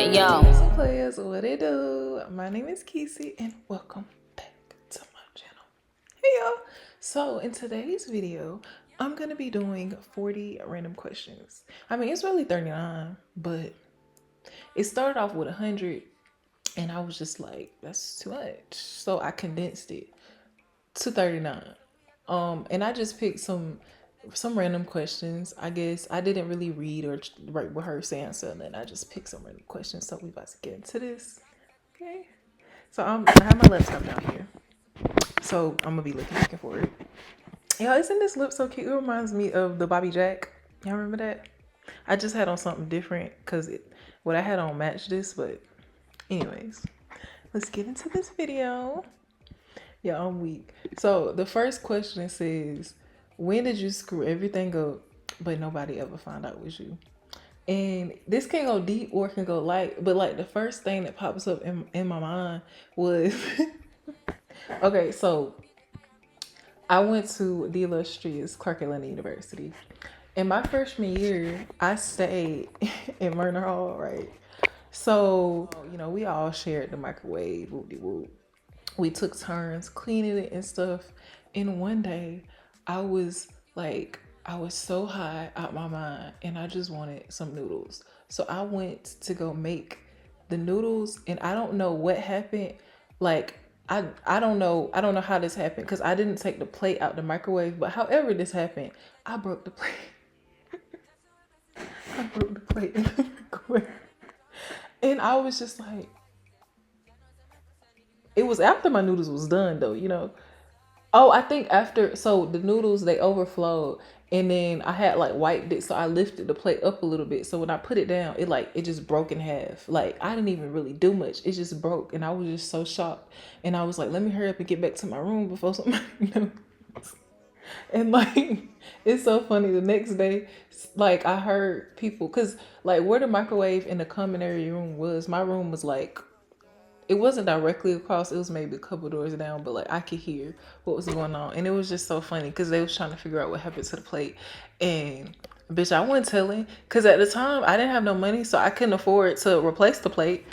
Hey yo. Pimps and playas, what it do? My name is Kesey and welcome back to my channel. Hey y'all. So in today's video, I'm gonna be doing 40 random questions. I mean, it's really 39, but it started off with 100 and I was just like, that's too much. So I condensed it to 39. And I just picked some random questions. I guess I didn't really read or write rehearse answer, and then I just picked some random questions. So we about to get into this. Okay. So I have my laptop down here. So I'm gonna be looking for it. Y'all, isn't this lip so cute? It reminds me of the Bobby Jack. Y'all remember that? I just had on something different because what I had on matched this. But anyways, let's get into this video. Yeah, I'm weak. So the first question says, when did you screw everything up, but nobody ever found out it was you? And this can go deep or can go light, but like the first thing that pops up in my mind was okay, so I went to the illustrious Clark Atlanta University. In my freshman year, I stayed in Murner Hall, right? So, we all shared the microwave, whoop de whoop. We took turns cleaning it and stuff. And one day I was like, I was so high out my mind and I just wanted some noodles. So I went to go make the noodles and I don't know what happened. Like I don't know how this happened because I didn't take the plate out the microwave, but however this happened, I broke the plate. I broke the plate in the microwave. And I was just like, it was after my noodles was done though. Oh, I think after, so the noodles they overflowed, and then I had like wiped it, so I lifted the plate up a little bit. So when I put it down, it just broke in half. Like I didn't even really do much; it just broke, and I was just so shocked. And I was like, "Let me hurry up and get back to my room before somebody knows." And like, it's so funny. The next day, like I heard people, cause like where the microwave in the common area room was, my room was like it wasn't directly across, it was maybe a couple doors down, but like I could hear what was going on. And it was just so funny because they was trying to figure out what happened to the plate. And bitch, I wasn't telling because at the time I didn't have no money, so I couldn't afford to replace the plate.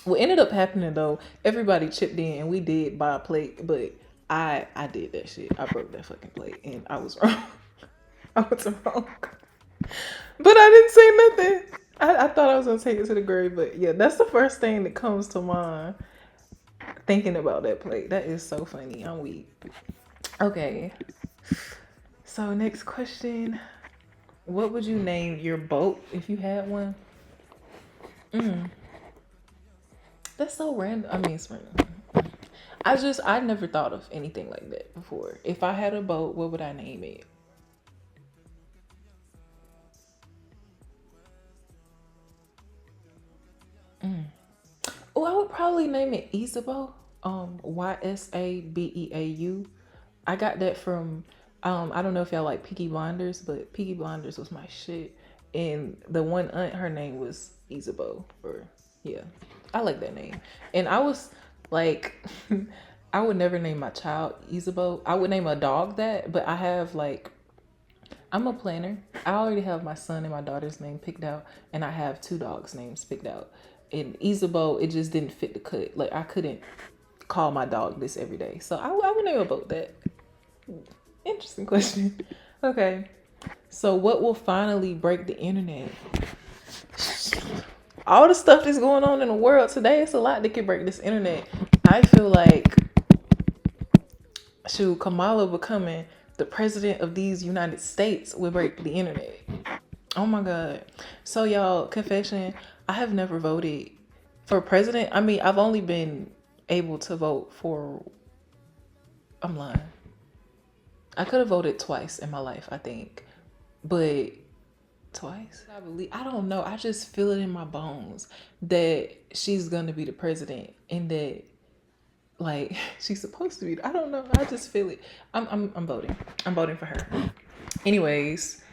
What ended up happening though, everybody chipped in and we did buy a plate, but I did that shit. I broke that fucking plate and I was wrong. I was wrong. But I didn't say nothing. I thought I was gonna take it to the grave, but yeah, that's the first thing that comes to mind thinking about that plate. That is so funny. I'm weak. Okay. So next question. What would you name your boat if you had one? That's so random. I mean, it's random. I never thought of anything like that before. If I had a boat, what would I name it? Oh, I would probably name it Isabeau. Ysabeau. I got that from I don't know if y'all like Peaky Blinders, but Peaky Blinders was my shit. And the one aunt, her name was Isabeau. Or yeah. I like that name. And I was like I would never name my child Isabeau. I would name a dog that, but I have like I'm a planner. I already have my son and my daughter's name picked out, and I have two dogs' names picked out. And Isabeau, it just didn't fit the cut. Like I couldn't call my dog this every day, so I would name a boat that. Interesting question. Okay, so what will finally break the internet? All the stuff that's going on in the world today, it's a lot that can break this internet. I feel like shoot, Kamala becoming the president of these United States will break the internet. Oh my God. So y'all, confession, I have never voted for president. I mean, I've only been able to vote for, I'm lying. I could have voted twice in my life, I think. But twice? I don't know. I just feel it in my bones that she's gonna be the president and that like she's supposed to be. I don't know. I just feel it. I'm voting. I'm voting for her. Anyways,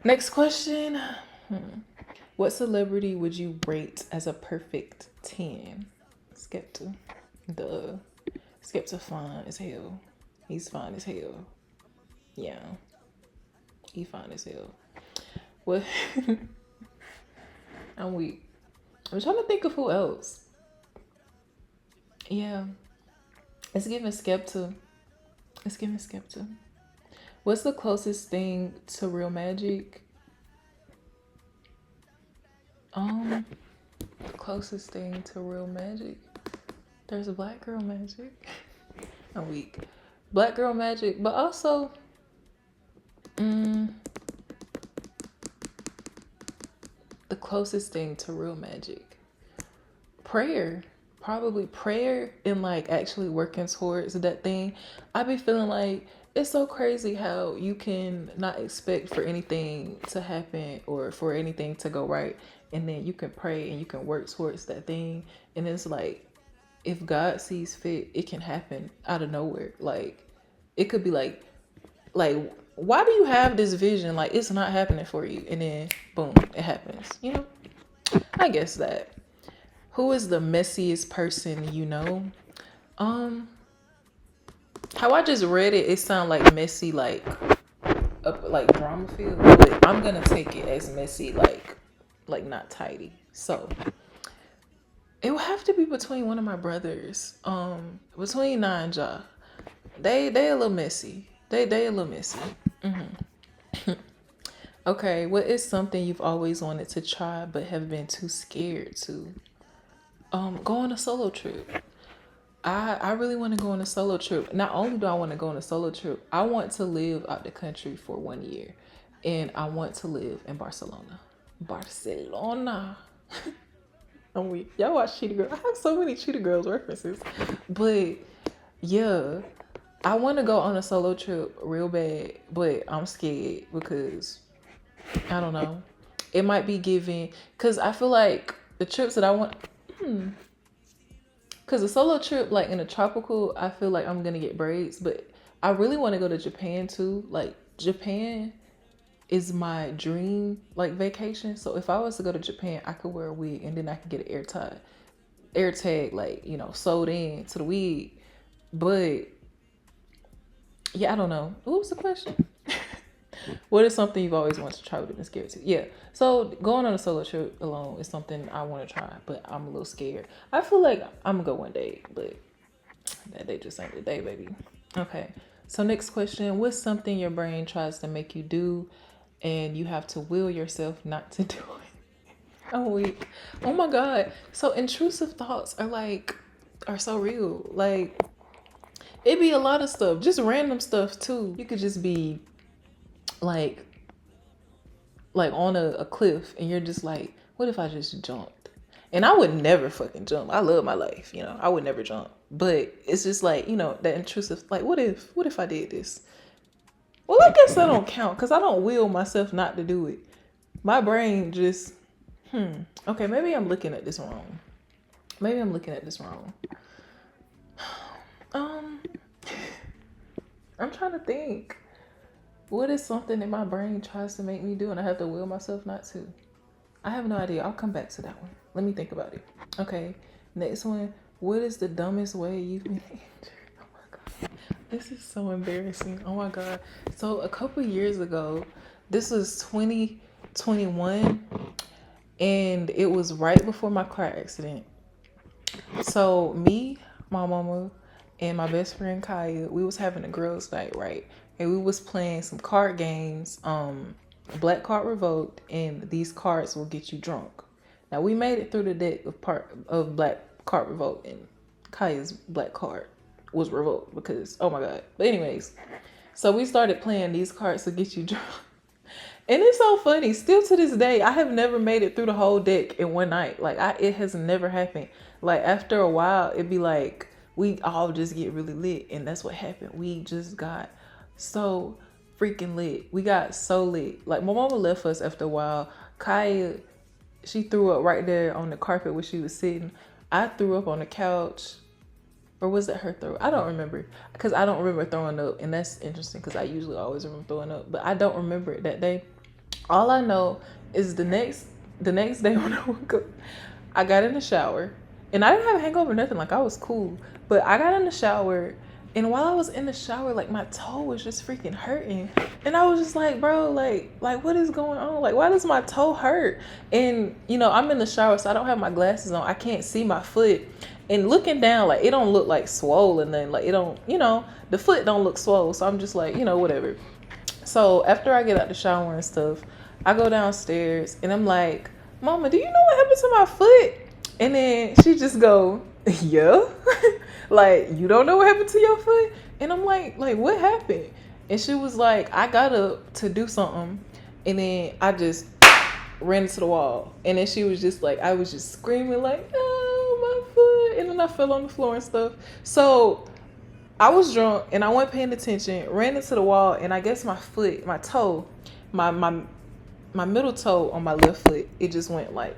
next question. What celebrity would you rate as a perfect 10? Skepta. Duh. Skepta fine as hell. He's fine as hell. Yeah. He fine as hell. What? I'm weak. I'm trying to think of who else. Yeah, it's giving Skepta. It's giving Skepta. What's the closest thing to real magic? Um, closest thing to real magic. There's a black girl magic. I'm weak. Black girl magic, but also, mm, the closest thing to real magic. Prayer. Probably prayer and like actually working towards that thing. I be feeling like it's so crazy how you can not expect for anything to happen or for anything to go right, and then you can pray and you can work towards that thing, and it's like if God sees fit, it can happen out of nowhere. Like it could be like why do you have this vision? Like it's not happening for you, and then boom, it happens. You know, I guess that. Who is the messiest person you know? Um, how I just read it, it sounds like messy, like drama filled, but I'm gonna take it as messy, like not tidy. So it will have to be between one of my brothers. Between Nah and Ja. They a little messy. They a little messy. Okay, what is something you've always wanted to try but have been too scared to? Go on a solo trip. I really want to go on a solo trip. Not only do I want to go on a solo trip, I want to live out the country for 1 year. And I want to live in Barcelona. Barcelona. I'm weak. Y'all watch Cheetah Girls. I have so many Cheetah Girls references. But yeah, I want to go on a solo trip real bad, but I'm scared because I don't know. It might be giving, because I feel like the trips that I want, because a solo trip, like in a tropical, I feel like I'm going to get braids, but I really want to go to Japan too. Like, Japan is my dream, like, vacation. So if I was to go to Japan, I could wear a wig and then I could get an air tag, like, you know, sewed in to the wig. But yeah, I don't know. What was the question? What is something you've always wanted to try but been scared to? Yeah. So going on a solo trip alone is something I want to try, but I'm a little scared. I feel like I'm gonna go one day, but that day just ain't the day, baby. Okay. So next question: what's something your brain tries to make you do, and you have to will yourself not to do it? I'm weak. Oh my god. So intrusive thoughts are so real. Like it be a lot of stuff, just random stuff too. You could just be like on a cliff and you're just like, what if I just jumped? And I would never fucking jump. I love my life, you know. I would never jump. But it's just like, you know, that intrusive, like, what if I did this? Well, I guess that don't count because I don't will myself not to do it. My brain just, okay, maybe I'm looking at this wrong. Maybe I'm looking at this wrong. Um, I'm trying to think. What is something that my brain tries to make me do and I have to will myself not to? I have no idea. I'll come back to that one. Let me think about it. Okay, next one. What is the dumbest way you've been injured? Oh my god. This is so embarrassing. Oh my god. So a couple years ago, this was 2021, and it was right before my car accident. So me, my mama, and my best friend Kaya, we was having a girls' night, right? And we was playing some card games, Black Card Revoked, and these cards will get you drunk. Now we made it through the deck of part of Black Card Revoked, and Kaya's Black Card was revoked because oh my god. But anyways, so we started playing these cards to get you drunk. And it's so funny. Still to this day, I have never made it through the whole deck in one night. Like it has never happened. Like after a while, it'd be like we all just get really lit, and that's what happened. We just got so freaking lit. We got so lit. Like my mama left us after a while. Kaya, she threw up right there on the carpet where she was sitting. I threw up on the couch. Or was it her throw? I don't remember. Because I don't remember throwing up. And that's interesting because I usually always remember throwing up. But I don't remember it that day. All I know is the next day when I woke up, I got in the shower. And I didn't have a hangover or nothing. Like I was cool. But I got in the shower And while I was in the shower, like my toe was just freaking hurting. And I was just like, bro, like what is going on? Like, why does my toe hurt? And I'm in the shower, so I don't have my glasses on. I can't see my foot. And looking down, like it don't look like swollen, then like it don't, the foot don't look swole. So I'm just like, whatever. So after I get out the shower and stuff, I go downstairs and I'm like, Mama, do you know what happened to my foot? And then she just go, yeah. Like, you don't know what happened to your foot? And I'm like what happened? And she was like, I got up to do something and then I just ran into the wall. And then she was just like, I was just screaming like, oh, my foot. And then I fell on the floor and stuff. So I was drunk and I wasn't paying attention, ran into the wall, and I guess my foot, my toe, my middle toe on my left foot, it just went like,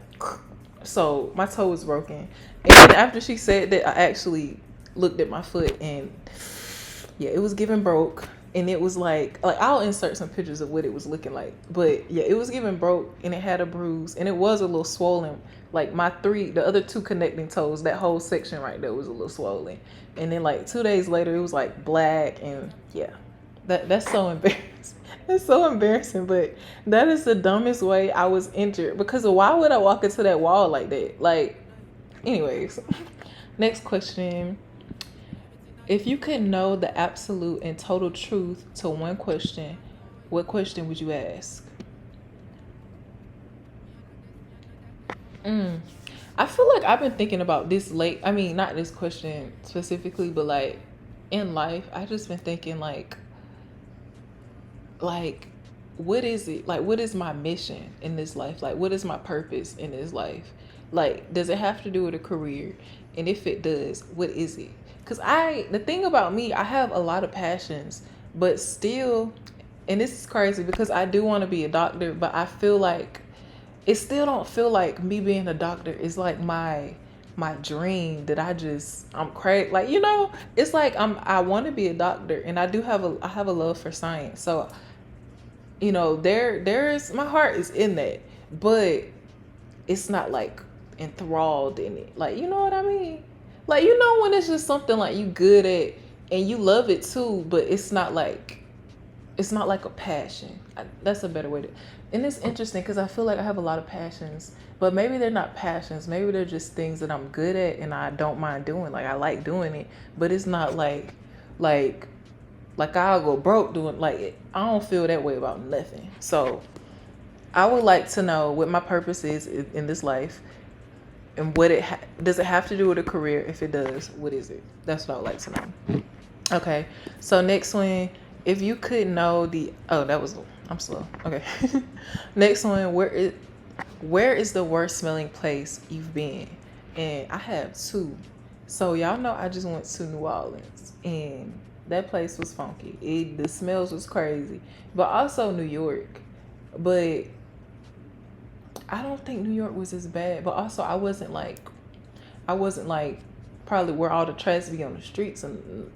so my toe was broken. And then after she said that, I actually looked at my foot and yeah, it was giving broke. And it was like I'll insert some pictures of what it was looking like. But yeah, it was giving broke and it had a bruise and it was a little swollen. Like the other two connecting toes, that whole section right there was a little swollen. And then like 2 days later, it was like black and yeah, that's so embarrassing. It's so embarrassing, but that is the dumbest way I was injured because why would I walk into that wall like that? Like, anyways, next question. If you could know the absolute and total truth to one question, what question would you ask? I feel like I've been thinking about this late. I mean, not this question specifically, but like in life, I just been thinking like what is it? Like what is my mission in this life? Like what is my purpose in this life? Like does it have to do with a career? And if it does, what is it? Because the thing about me, I have a lot of passions, but still, and this is crazy because I do want to be a doctor, but I feel like it still don't feel like me being a doctor is like my dream that I'm crazy. Like, it's like I want to be a doctor and I have a love for science. So, there's my heart is in that, but it's not like enthralled in it. Like, you know what I mean? Like, when it's just something like you good at and you love it too, but it's not like a passion. That's a better way to. And it's interesting because I feel like I have a lot of passions, but maybe they're not passions. Maybe they're just things that I'm good at and I don't mind doing. Like I like doing it, but it's not like I'll go broke doing like it. I don't feel that way about nothing. So I would like to know what my purpose is in this life. And what does it have to do with a career? If it does, what is it? That's what I would like to know. Okay, so next one, if you could know I'm slow. Okay, next one, where is the worst smelling place you've been? And I have two. So y'all know I just went to New Orleans and that place was funky. The smells was crazy, but also New York. But I don't think New York was as bad, but also I wasn't like probably where all the trash be on the streets and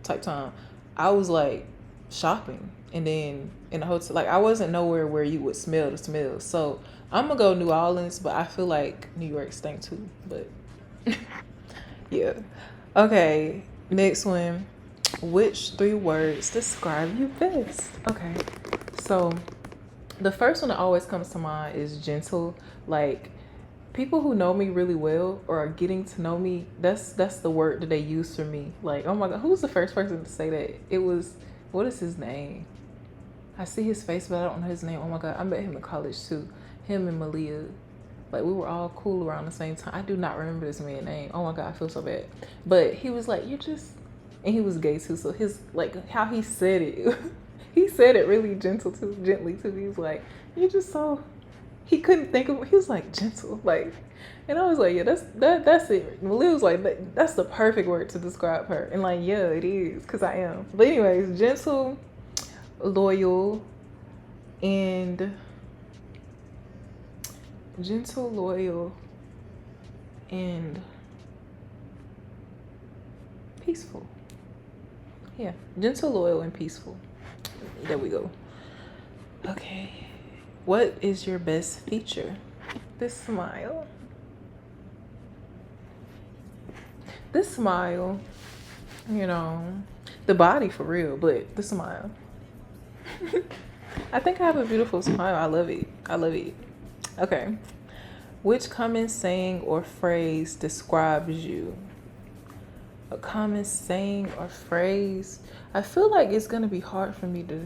type time. I was like shopping and then in the hotel. Like I wasn't nowhere where you would smell the smells. So I'm gonna go New Orleans, but I feel like New York stank too. But yeah. Okay, next one. Which 3 words describe you best? Okay, so the first one that always comes to mind is gentle. Like people who know me really well or are getting to know me, that's the word that they use for me. Like, oh my God, who's the first person to say that? It was, what is his name? I see his face, but I don't know his name. Oh my God, I met him in college too. Him and Malia. Like we were all cool around the same time. I do not remember this man's name. Oh my God, I feel so bad. But he was like, and he was gay too. So his, like how he said it, he said it really gently too. He was like, you're just so, he couldn't think of, he was like gentle. Like, and I was like, yeah, that's it. Malia was like, that's the perfect word to describe her. And like, yeah, it is, because I am. But anyways, gentle, loyal, and peaceful. Yeah, gentle, loyal, and peaceful. There we go. Okay, what is your best feature? This smile. This smile, The body for real, but the smile. I think I have a beautiful smile. I love it. I love it. Okay. Which common saying or phrase describes you? A common saying or phrase? I feel like it's gonna be hard for me to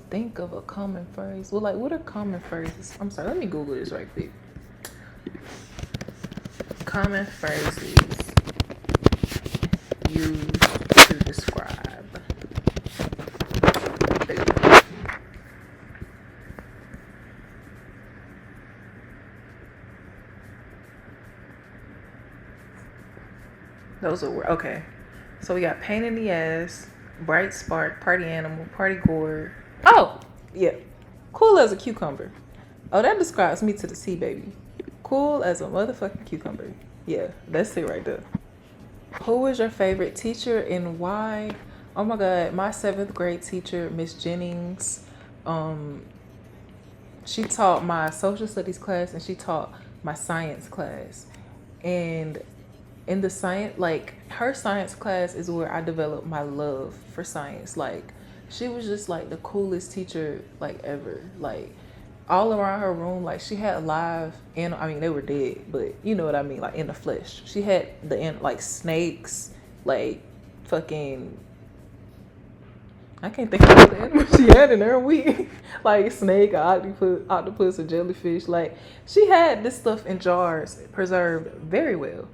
think of a common phrase. Well, like, what are common phrases? I'm sorry, let me Google this right quick. Common phrases used to describe. Those are okay. So we got pain in the ass, bright spark, party animal, party gourd. Oh, yeah. Cool as a cucumber. Oh, that describes me to the sea, baby. Cool as a motherfucking cucumber. Yeah, that's it right there. Who was your favorite teacher and why? Oh my God, my 7th grade teacher, Miss Jennings. She taught my social studies class and she taught my science class. And in the science, like, her science class is where I developed my love for science. Like, she was just like the coolest teacher like ever. Like, all around her room, like, she had live, and I mean, they were dead, but you know what I mean, like, in the flesh. She had like snakes, like fucking, I can't think of the animals she had in there. Like snake, octopus, a jellyfish. Like, she had this stuff in jars, preserved very well,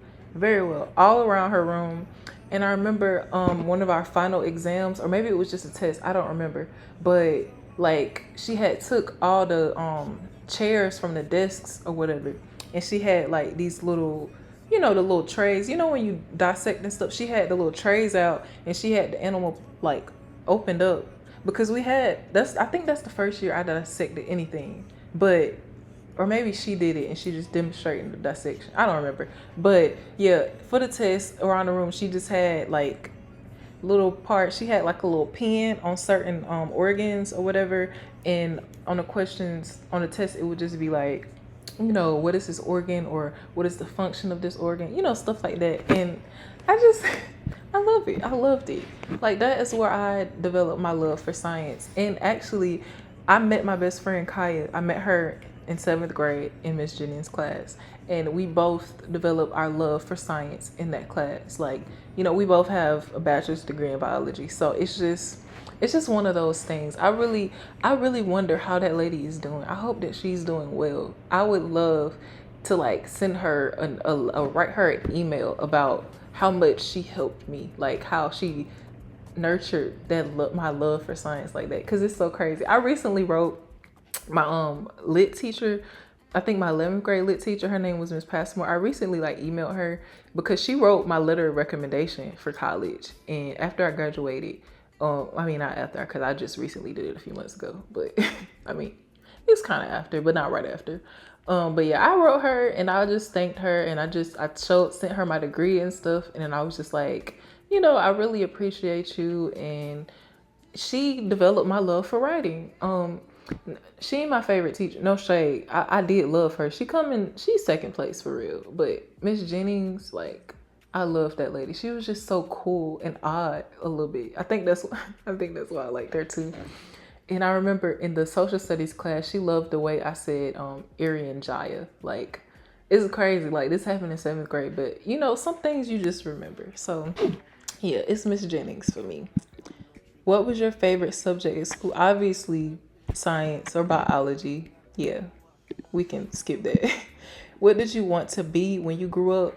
all around her room. And I remember one of our final exams, or maybe it was just a test, I don't remember, but like, she had took all the chairs from the desks or whatever, and she had like these little, the little trays, when you dissect and stuff. She had the little trays out, and she had the animal like opened up, because I think that's the first year I dissected anything. But or maybe she did it and she just demonstrated the dissection, I don't remember. But yeah, for the test around the room, she just had like little parts. She had like a little pin on certain organs or whatever, and on the questions on the test, it would just be like, what is this organ, or what is the function of this organ, stuff like that. And I love it. I loved it. Like, that is where I developed my love for science. And actually, I met my best friend Kaya. I met her in 7th grade in Miss Jennings' class, and we both developed our love for science in that class. Like, we both have a bachelor's degree in biology, so it's just one of those things. I really wonder how that lady is doing. I hope that she's doing well. I would love to like send her write her an email about how much she helped me, like how she nurtured my love for science like that, because it's so crazy. I recently wrote my lit teacher, I think my 11th grade lit teacher, her name was Miss Passmore. I recently like emailed her because she wrote my letter of recommendation for college. And after I graduated, I mean, not after, because I just recently did it a few months ago, but I mean, it's kind of after, but not right after. But yeah, I wrote her and I just thanked her, and I sent her my degree and stuff. And then I was just like, I really appreciate you. And she developed my love for writing. She ain't my favorite teacher, no shade. I did love her. She's 2nd place for real. But Miss Jennings, like, I love that lady. She was just so cool and odd a little bit. I think that's why I liked her too. And I remember in the social studies class, she loved the way I said Aryan Jaya. Like, it's crazy. Like, this happened in 7th grade, but some things you just remember. So yeah, it's Miss Jennings for me. What was your favorite subject at school? Obviously science or biology. Yeah, we can skip that. What did you want to be when you grew up?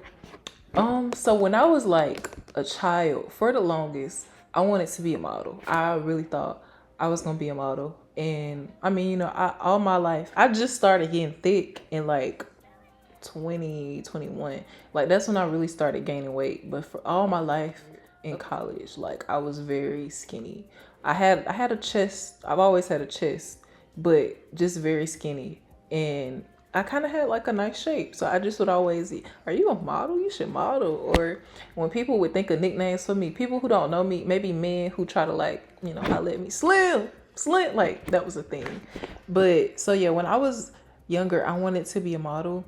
So when I was like a child, for the longest, I wanted to be a model. I really thought I was gonna be a model. And I mean, all my life, I just started getting thick in like 2021. Like, that's when I really started gaining weight. But for all my life in college, like, I was very skinny. I had a chest. I've always had a chest, but just very skinny. And I kind of had like a nice shape. So I just would always, are you a model? You should model. Or when people would think of nicknames for me, people who don't know me, maybe men who try to like, holler at me, Slim, like, that was a thing. But so yeah, when I was younger, I wanted to be a model.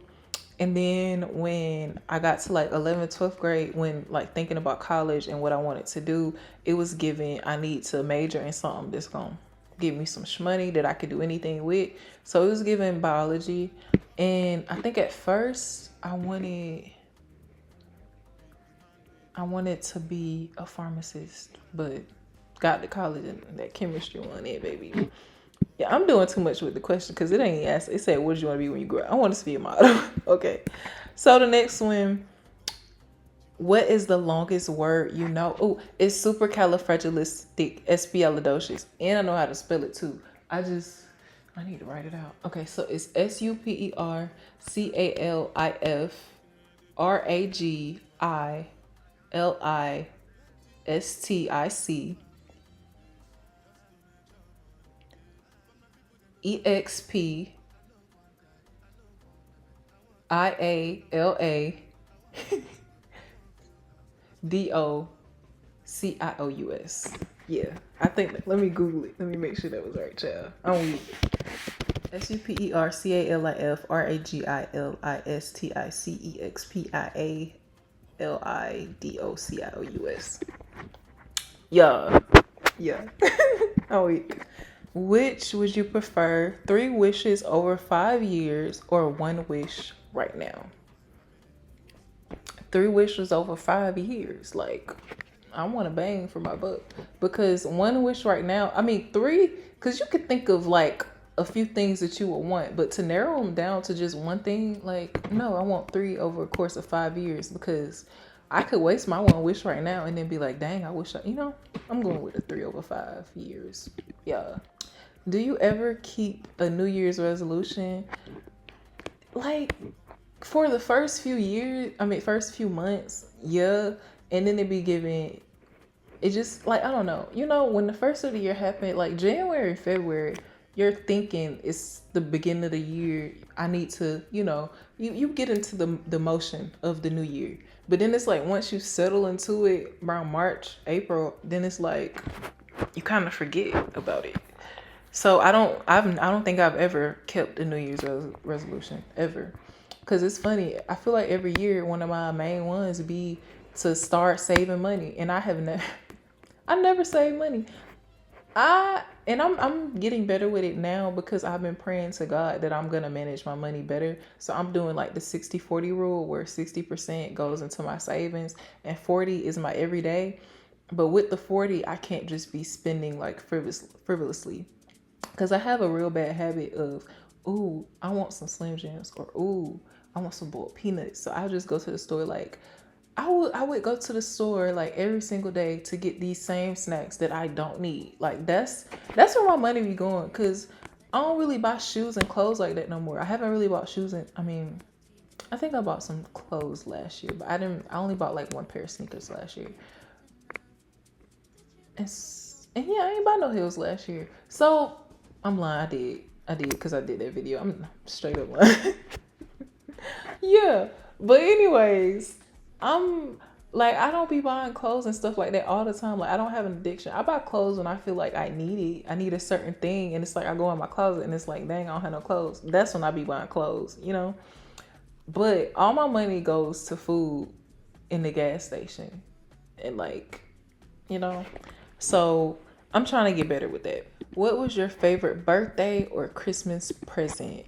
And then when I got to like 11th, 12th grade, when like thinking about college and what I wanted to do, it was given I need to major in something that's going to give me some money that I could do anything with. So it was given biology. And I think at first I wanted to be a pharmacist, but got to college and that chemistry one in, baby. Yeah, I'm doing too much with the question because it ain't asked. It said, what do you want to be when you grow up? I want to be a model. Okay. So the next one, what is the longest word you know? Oh, it's supercalifragilisticexpialidocious. And I know how to spell it too. I need to write it out. Okay, so it's SUPERCALIFRAGILISTICEXPALIDOCIOUS. Yeah, I think. Let me Google it. Let me make sure that was right, child. I'm weak. SUPERCALIFRAGILISTICEXPALIDOCIOUS. Yeah, yeah. I'm weak. Which would you prefer? 3 wishes over 5 years or 1 wish right now? 3 wishes over 5 years. Like, I want to bang for my buck. Because 1 wish right now, I mean, three, because you could think of like a few things that you would want, but to narrow them down to just one thing, like, no, I want three over a course of 5 years because I could waste my 1 wish right now and then be like, dang, I wish I'm going with a 3 over 5 years. Yeah. Do you ever keep a New Year's resolution? Like, for the first few months, yeah. And then they be giving, it just, like, I don't know. When the first of the year happened, like January, February, you're thinking it's the beginning of the year. I need to, you get into the motion of the new year. But then it's like once you settle into it around March, April, then it's like you kind of forget about it. So I don't think I've ever kept a New Year's resolution ever. Cause it's funny. I feel like every year one of my main ones be to start saving money, and I never save money. I'm getting better with it now because I've been praying to God that I'm gonna manage my money better. So I'm doing like the 60-40 rule where 60% goes into my savings and 40 is my everyday. But with the 40, I can't just be spending like frivolously. Because I have a real bad habit of, ooh, I want some Slim Jims, or ooh, I want some boiled peanuts. So I'll just go to the store. Like, I would go to the store like every single day to get these same snacks that I don't need. Like, that's where my money be going. Because I don't really buy shoes and clothes like that no more. I haven't really bought shoes I think I bought some clothes last year, but I only bought like one pair of sneakers last year. And yeah, I ain't buy no heels last year. So I'm lying. I did because I did that video. I'm straight up lying. Yeah. But anyways, I'm like, I don't be buying clothes and stuff like that all the time. Like, I don't have an addiction. I buy clothes when I feel like I need it. I need a certain thing. And it's like I go in my closet and it's like, dang, I don't have no clothes. That's when I be buying clothes, But all my money goes to food in the gas station. And like, So I'm trying to get better with that. What was your favorite birthday or Christmas present?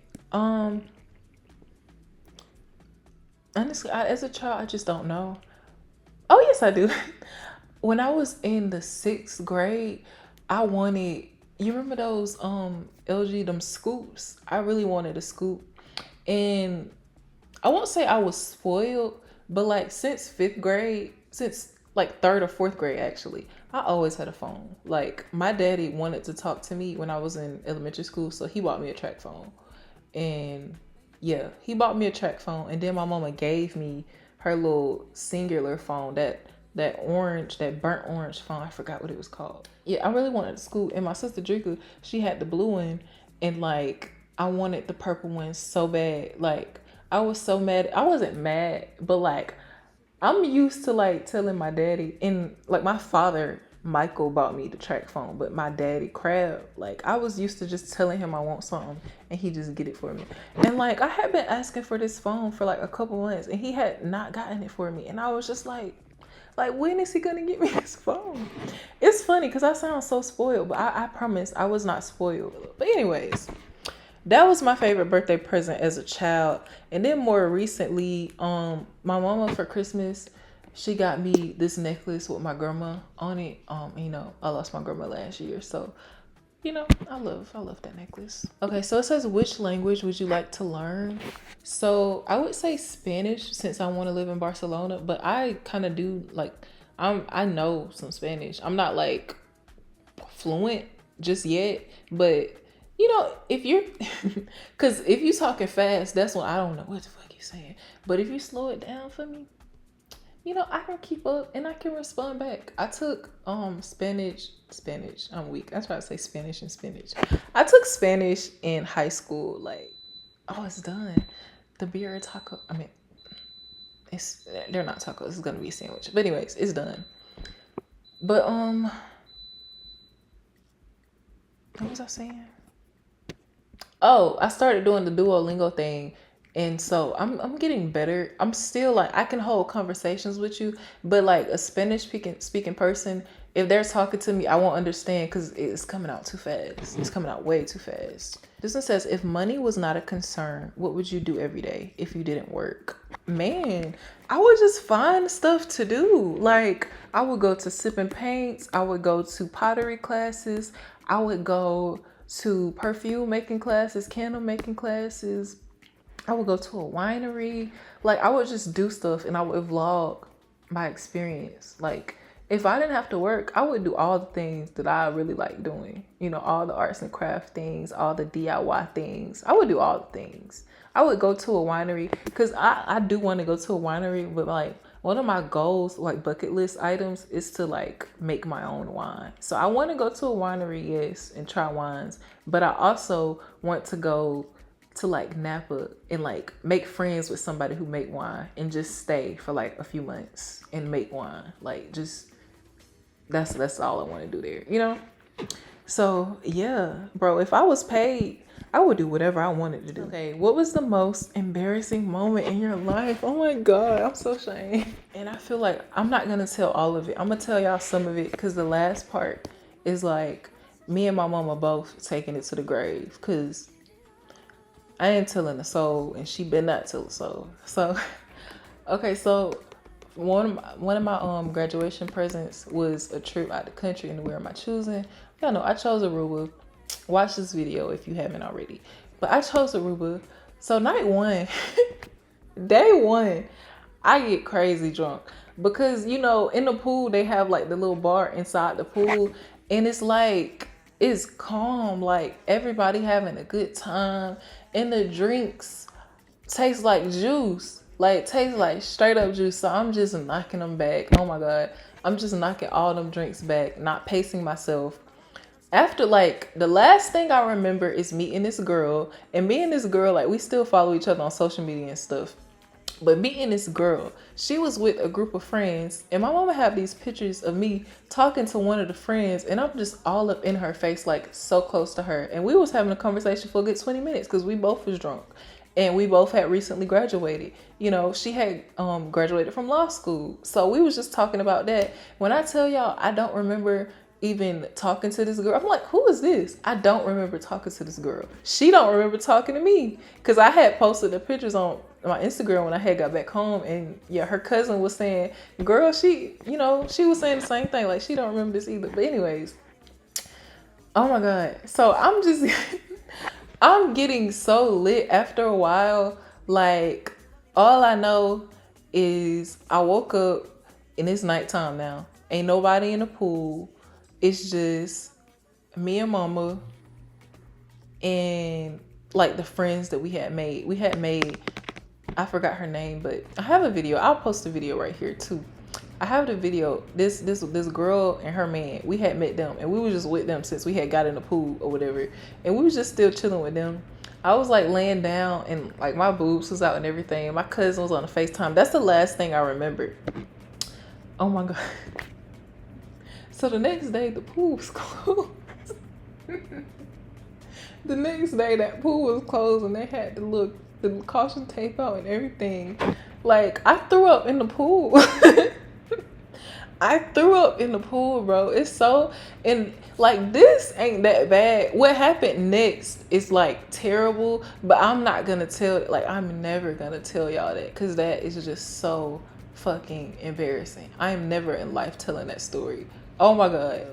Honestly, as a child, I just don't know. Oh, yes, I do. When I was in the 6th grade, I wanted, you remember those LG, them scoops? I really wanted a scoop. And I won't say I was spoiled, but like since 5th grade, since like 3rd or 4th grade, actually, I always had a phone. Like, my daddy wanted to talk to me when I was in elementary school, so he bought me a track phone. And yeah, he bought me a track phone, and then my mama gave me her little singular phone, that burnt orange phone. I forgot what it was called. Yeah, I really wanted the school. And my sister Drika, she had the blue one, and like I wanted the purple one so bad. Like, I was so mad. I wasn't mad, but like I'm used to like telling my daddy, and like my father Michael bought me the track phone, but my daddy Crab, like I was used to just telling him I want something and he just get it for me. And like I had been asking for this phone for like a couple months and he had not gotten it for me. And I was just like when is he gonna get me this phone? It's funny because I sound so spoiled, but I promise I was not spoiled. But anyways, that was my favorite birthday present as a child. And then more recently, my mama for Christmas, she got me this necklace with my grandma on it. You know, I lost my grandma last year, so you know, I love that necklace. Okay, so it says, which language would you like to learn? So I would say Spanish since I want to live in Barcelona, but I kind of do like I know some Spanish. I'm not like fluent just yet, but you know, if you're because if you talking fast, that's when I don't know what the fuck you saying. But if you slow it down for me, you know, I can keep up and I can respond back. I took Spanish. I'm weak. I try to say Spanish and spinach. I took Spanish in high school. Like, oh, it's done. The beer taco. I mean, they're not tacos. It's gonna be a sandwich. But anyways, it's done. But what was I saying? Oh, I started doing the Duolingo thing. And so I'm getting better. I'm still like I can hold conversations with you, but like a Spanish speaking person, if they're talking to me, I won't understand because it's coming out too fast. It's coming out way too fast. This one says, if money was not a concern, what would you do every day if you didn't work? Man, I would just find stuff to do. Like I would go to sip and paints. I would go to pottery classes. I would go to perfume making classes, candle making classes. I would go to a winery. Like I would just do stuff and I would vlog my experience. Like if I didn't have to work, I would do all the things that I really like doing. You know, all the arts and craft things, all the DIY things. I would do all the things. I would go to a winery because I do want to go to a winery, but like one of my goals, like bucket list items, is to like make my own wine. So I want to go to a winery, yes, and try wines, but I also want to go to like Napa and like make friends with somebody who make wine and just stay for like a few months and make wine. Like just that's all I want to do there, you know? So yeah, bro, if I was paid, I would do whatever I wanted to do. Okay, what was the most embarrassing moment in your life? Oh my God, I'm so ashamed. And I feel like I'm not gonna tell all of it. I'm gonna tell y'all some of it because the last part is like me and my mama both taking it to the grave because I ain't telling a soul and she better not tell a soul. So, okay, so one of my graduation presents was a trip out the country, and where am I choosing? Y'all know I chose Aruba. Watch this video if you haven't already. But I chose Aruba. So night one, day one, I get crazy drunk because you know in the pool they have like the little bar inside the pool, and it's like it's calm, like everybody having a good time, and the drinks taste like juice. Like tastes like straight up juice. So I'm just knocking them back. Oh my God. I'm just knocking all them drinks back, not pacing myself. After like the last thing I remember is meeting this girl, and me and this girl, like we still follow each other on social media and stuff. But meeting this girl, she was with a group of friends, and my mama had these pictures of me talking to one of the friends, and I'm just all up in her face, like so close to her. And we was having a conversation for a good 20 minutes because we both was drunk. And we both had recently graduated. You know, she had graduated from law school. So we was just talking about that. When I tell y'all, I don't remember even talking to this girl. I'm like, who is this? I don't remember talking to this girl. She don't remember talking to me. Because I had posted the pictures on my Instagram when I had got back home. And yeah, her cousin was saying, girl, she was saying the same thing. Like, she don't remember this either. But anyways, oh my God. So I'm just... I'm getting so lit after a while. Like, all I know is I woke up and it's nighttime now. Ain't nobody in the pool. It's just me and mama and like the friends that we had made. I forgot her name, but I have a video. I'll post a video right here too. I have the video. This girl and her man, we had met them and we were just with them since we had got in the pool or whatever. And we was just still chilling with them. I was like laying down and like my boobs was out and everything. My cousin was on the FaceTime. That's the last thing I remember. Oh my God. So the next day, the pool was closed. The next day, that pool was closed, and they had to look the caution tape out and everything. Like, I threw up in the pool. I threw up in the pool, bro. It's so, and like, this ain't that bad. What happened next is like terrible, but I'm not gonna tell, like, I'm never gonna tell y'all that, because that is just so fucking embarrassing. I am never in life telling that story. Oh my God.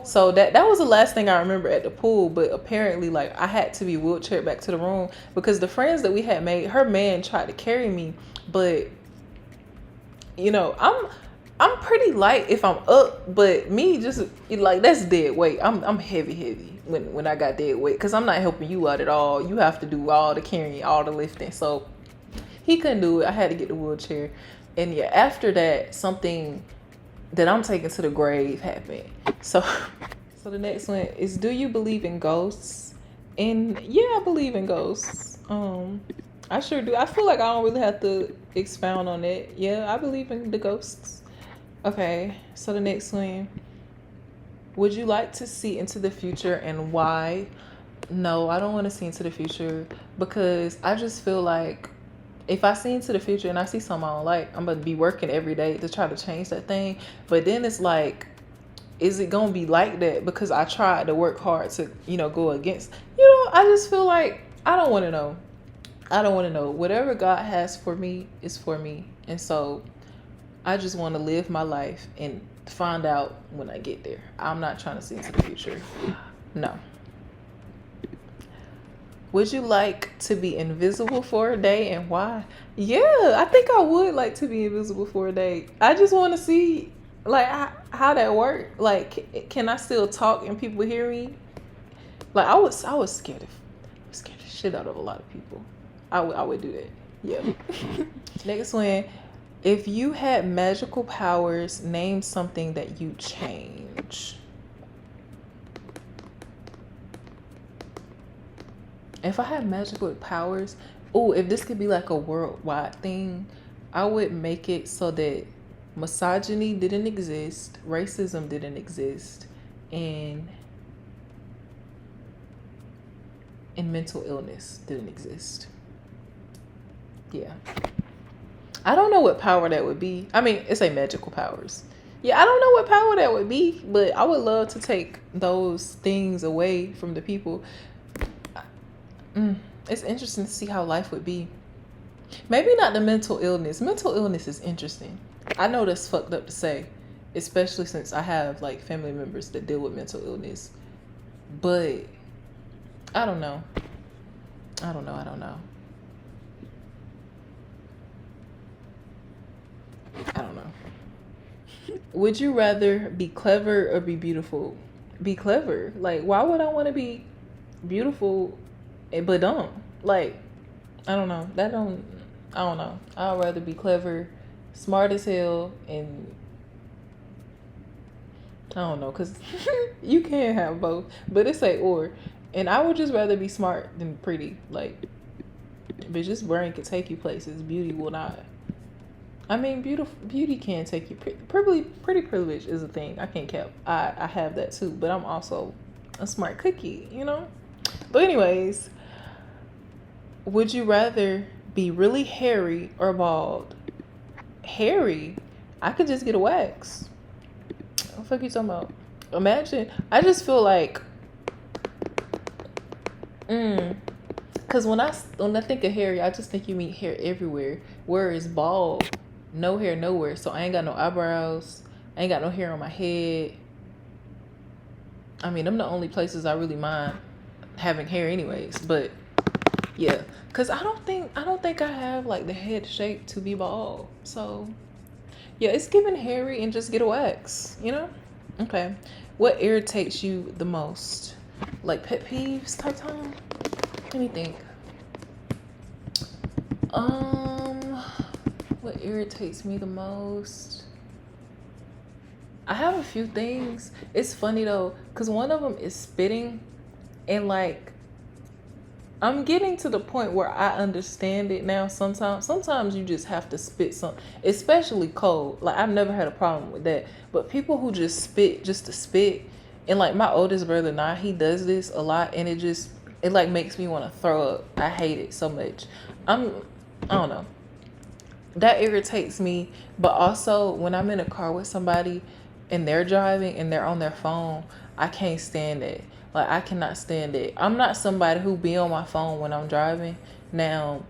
So that was the last thing I remember at the pool, but apparently, like, I had to be wheelchaired back to the room because the friends that we had made, her man tried to carry me, but you know, I'm pretty light if I'm up, but me just like, that's dead weight. I'm heavy when I got dead weight, because I'm not helping you out at all. You have to do all the carrying, all the lifting. So he couldn't do it. I had to get the wheelchair. And yeah, after that, something that I'm taking to the grave happened. So the next one is, do you believe in ghosts? And yeah, I believe in ghosts. I sure do. I feel like I don't really have to expound on it. Yeah, I believe in the ghosts. Okay, so the next one. Would you like to see into the future, and why? No, I don't want to see into the future, because I just feel like if I see into the future and I see something I don't like, I'm going to be working every day to try to change that thing. But then it's like, is it going to be like that because I tried to work hard to, go against, I just feel like I don't want to know. I don't want to know. Whatever God has for me is for me. And so I just want to live my life and find out when I get there. I'm not trying to see into the future. No. Would you like to be invisible for a day, and why? Yeah, I think I would like to be invisible for a day. I just want to see, like, how that works. Like, can I still talk and people hear me? Like, I was scared of the shit out of a lot of people. I would do that. Yeah. Next one. If you had magical powers, name something that you change. If I had magical powers, if this could be like a worldwide thing, I would make it so that misogyny didn't exist, racism didn't exist, and mental illness didn't exist. Yeah. I don't know what power that would be. I mean, it's a magical powers. Yeah, I don't know what power that would be, but I would love to take those things away from the people. It's interesting to see how life would be. Maybe not the mental illness. Mental illness is interesting. I know that's fucked up to say, especially since I have like family members that deal with mental illness. But I don't know. I don't know. Would you rather be clever or be beautiful? Be clever. Like, why would I want to be beautiful but dumb? Like, I don't know. I don't know. I'd rather be clever, smart as hell, and I don't know, because you can't have both. But it's like, or. And I would just rather be smart than pretty. Like, but just brain can take you places. Beauty will not. I mean, beauty can take you. Pretty privilege is a thing. I can't cap. I have that too. But I'm also a smart cookie, But anyways, would you rather be really hairy or bald? Hairy? I could just get a wax. What the fuck you talking about? Imagine. I just feel like, because when I think of hairy, I just think you mean hair everywhere. Whereas bald, no hair nowhere. So I ain't got no eyebrows. I ain't got no hair on my head. I mean, them the only places I really mind having hair anyways. But yeah, because I don't think I have like the head shape to be bald. So yeah, it's giving hairy and just get a wax, Okay. What irritates you the most? Like pet peeves type time? Let me think. What irritates me the most? I have a few things. It's funny though, because one of them is spitting, and like, I'm getting to the point where I understand it now. Sometimes you just have to spit some, especially cold. Like I've never had a problem with that. But people who just spit just to spit, and like my oldest brother now, he does this a lot, and it like makes me want to throw up. I hate it so much. I don't know. That irritates me. But also when I'm in a car with somebody and they're driving and they're on their phone, I can't stand it. Like I cannot stand it. I'm not somebody who be on my phone when I'm driving. Now,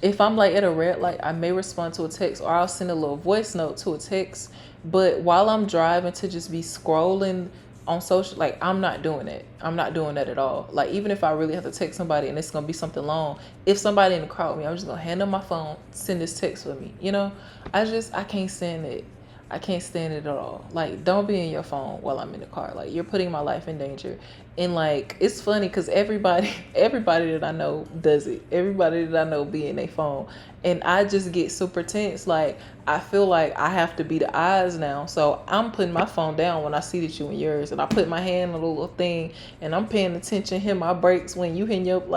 if I'm like at a red light, I may respond to a text or I'll send a little voice note to a text. But while I'm driving, to just be scrolling on social, like I'm not doing it. I'm not doing that at all. Like even if I really have to text somebody and it's gonna be something long, if somebody in the car with me, I'm just gonna hand them my phone, send this text for me. I can't stand it. I can't stand it at all. Like, don't be in your phone while I'm in the car. Like, you're putting my life in danger. And like, it's funny because everybody that I know does it. Everybody that I know be in their phone, and I just get super tense. Like, I feel like I have to be the eyes now. So I'm putting my phone down when I see that you in yours, and I put my hand on the little thing, and I'm paying attention. Hit my brakes when you hit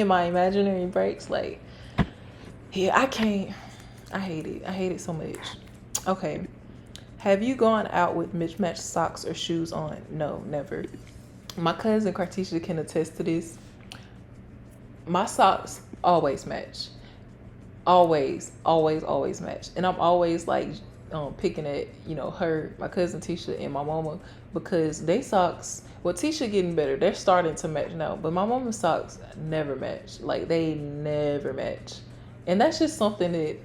my imaginary brakes. Like, yeah, I can't. I hate it. I hate it so much. Okay. Have you gone out with mismatched socks or shoes on? No, never. My cousin Cartisha can attest to this. My socks always match. Always, always, always match. And I'm always like picking at, her, my cousin Tisha and my mama, because they socks, well, Tisha getting better. They're starting to match now. But my mama's socks never match. Like they never match. And that's just something that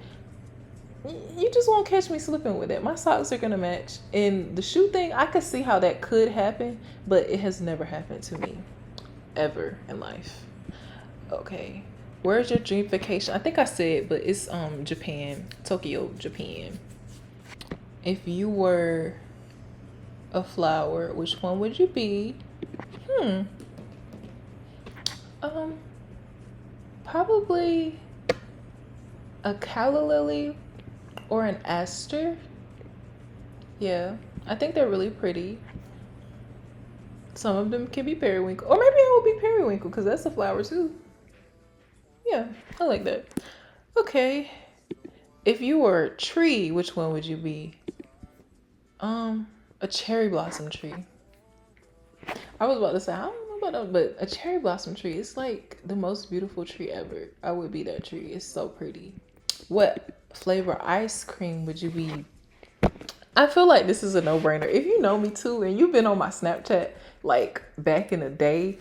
you just won't catch me slipping with it. My socks are gonna match. And the shoe thing, I could see how that could happen, but it has never happened to me ever in life. Okay. Where's your dream vacation? I think I said, but it's Japan, Tokyo, Japan. If you were a flower, which one would you be? Um, Probably a calla lily or an aster. Yeah, I think they're really pretty. Some of them can be periwinkle, or maybe I will be periwinkle because that's a flower too. Yeah, I like that. Okay, if you were a tree, which one would you be? A cherry blossom tree. I was about to say I don't know about that, but a cherry blossom tree. It's like the most beautiful tree ever. I would be that tree. It's so pretty. What flavor ice cream would you be? I feel like this is a no-brainer. If you know me too, and you've been on my Snapchat, like back in the day,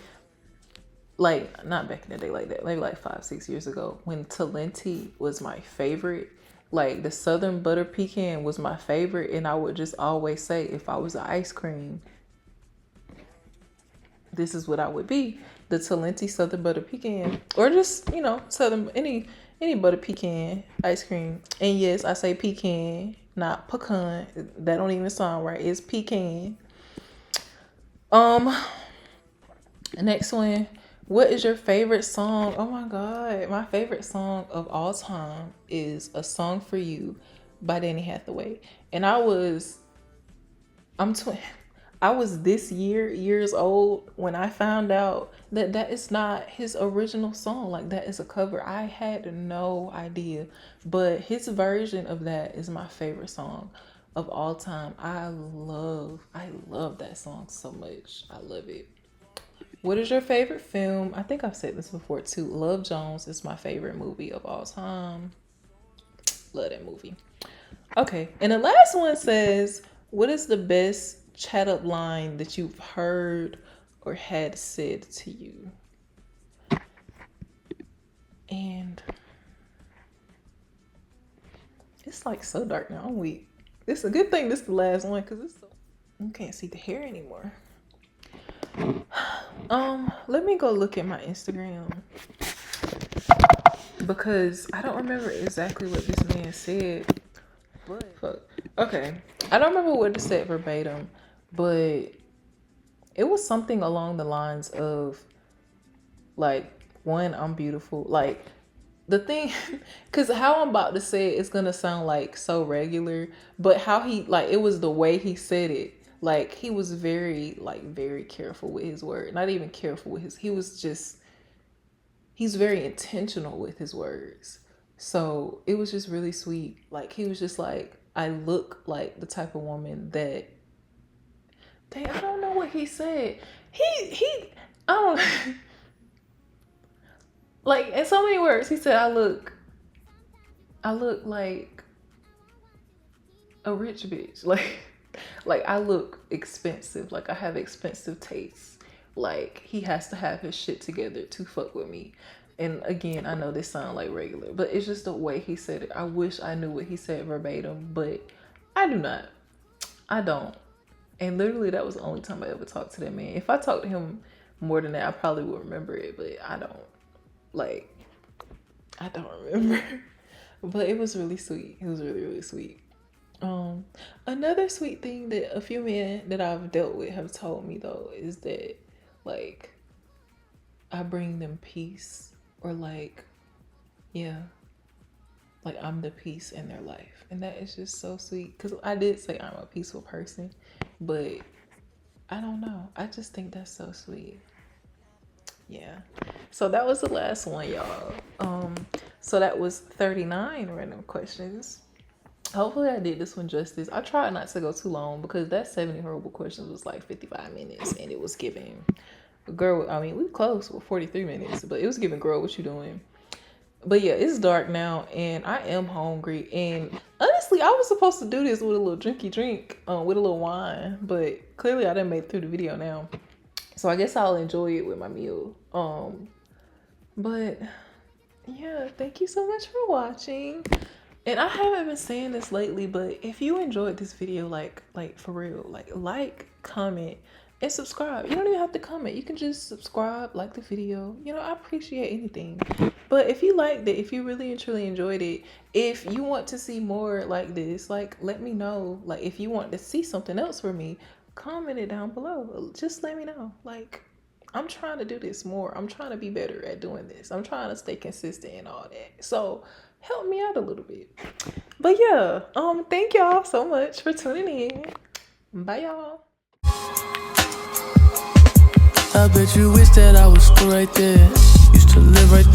like not back in the day like that, maybe like 5, 6 years ago, when Talenti was my favorite, like the Southern Butter Pecan was my favorite, and I would just always say if I was an ice cream, this is what I would be: the Talenti Southern Butter Pecan, or just Southern any butter pecan ice cream. And yes, I say pecan, not pecan. That don't even sound right. It's pecan. Next one. What is your favorite song? Oh my God. My favorite song of all time is A Song for You by Danny Hathaway. And I'm 20. I was this years old when I found out that is not his original song. Like that is a cover. I had no idea. But his version of that is my favorite song of all time. I love that song so much. I love it. What is your favorite film? I think I've said this before too. Love Jones is my favorite movie of all time. Love that movie. Okay. And the last one says, what is the best chat up line that you've heard or had said to you? And it's like so dark now. I'm weak. It's a good thing this is the last one because you can't see the hair anymore. Let me go look at my Instagram because I don't remember exactly what this man said. But fuck. Okay. I don't remember what it said verbatim, but it was something along the lines of like, one, I'm beautiful. Like the thing, because how I'm about to say it's gonna sound like so regular, but how he, like, it was the way he said it. Like he was very careful with his word. Not even careful with he was just he's very intentional with his words. So it was just really sweet. Like, he was just like, I look like the type of woman that, dang, I don't know what he said. I don't, like, in so many words, he said, I look like a rich bitch. Like I look expensive. Like I have expensive tastes. Like he has to have his shit together to fuck with me. And again, I know this sound like regular, but it's just the way he said it. I wish I knew what he said verbatim, but I do not. I don't. And literally that was the only time I ever talked to that man. If I talked to him more than that, I probably would remember it, but I don't. Like, I don't remember. But it was really sweet. It was really, really sweet. Another sweet thing that a few men that I've dealt with have told me though is that, like, I bring them peace, or like, yeah, like I'm the peace in their life. And that is just so sweet, because I did say I'm a peaceful person, but I don't know, I just think that's so sweet. Yeah, so that was the last one, y'all. So that was 39 random questions. Hopefully I did this one justice. I tried not to go too long because that 70 horrible questions was like 55 minutes, and it was giving, girl, I mean, we close with 43 minutes, but it was giving, girl, what you doing? But yeah, it's dark now and I am hungry, and honestly I was supposed to do this with a little drinky drink, with a little wine, but clearly I didn't make it through the video now, so I guess I'll enjoy it with my meal. But yeah, thank you so much for watching. And I haven't been saying this lately, but if you enjoyed this video, like for real, like, comment, and subscribe. You don't even have to comment. You can just subscribe, like the video. You know, I appreciate anything. But if you liked it, if you really and truly enjoyed it, if you want to see more like this, like, let me know. Like, if you want to see something else from me, comment it down below. Just let me know. Like, I'm trying to do this more. I'm trying to be better at doing this. I'm trying to stay consistent and all that. So help me out a little bit. But yeah, thank y'all so much for tuning in. Bye, y'all. I bet you wish that I was still right there. Used to live right